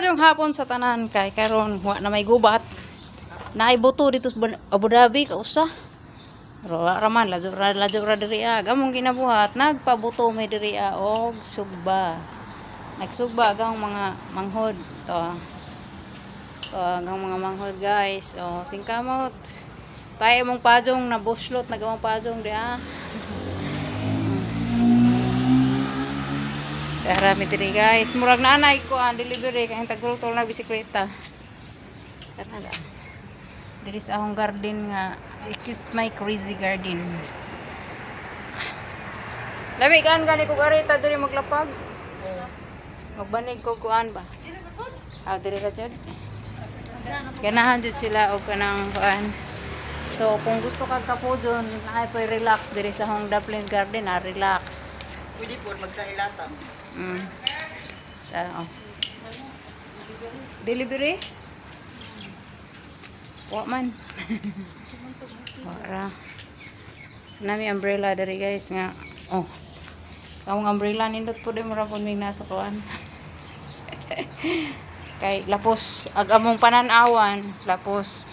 yung hapon sa tanan kay karon wa na may gubat. Naibuto dito sa Abu Dhabi kausa. Pero raman lajo ra diri gamong ginabuhat nagpabuto may diri og sugba. Nagsugba gang mga manghod to. Gang mga manghod guys. Oh, singkamot. Kaya mong pajong na buslot nagawang pajong di Karami diri guys. Murag nanay ko ang delivery kay tagultol na bisikleta. Kanala. Diri sa akong garden nga. It is my crazy garden. Lami kan gani ko arita diri maglapag. Magbanig ko kuan ba? Diri ra jud. Ganahan jud sila og kanang kuan. So kung gusto kag kapudyon, ay pay relax diri sa akong Dublin garden, relax. Pwede po magkailatan. Oh. Delivery? Wa man. Wala. Nami umbrella dari guys nga. Oh. Ang umbrella nindot po din mura pud mig nasa kuan. Kay lapos agamong pananawan, lapos.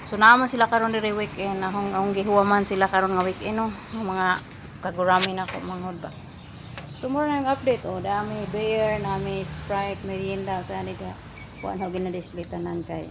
So naman sila karon diri weekend, akong gihuwaman sila karon nga weekend no, mga kagurami na ko manghod ba. So more na yung update dami beer, nami Sprite, merienda sa nila. Kuan ho ginadisplay tanan kay.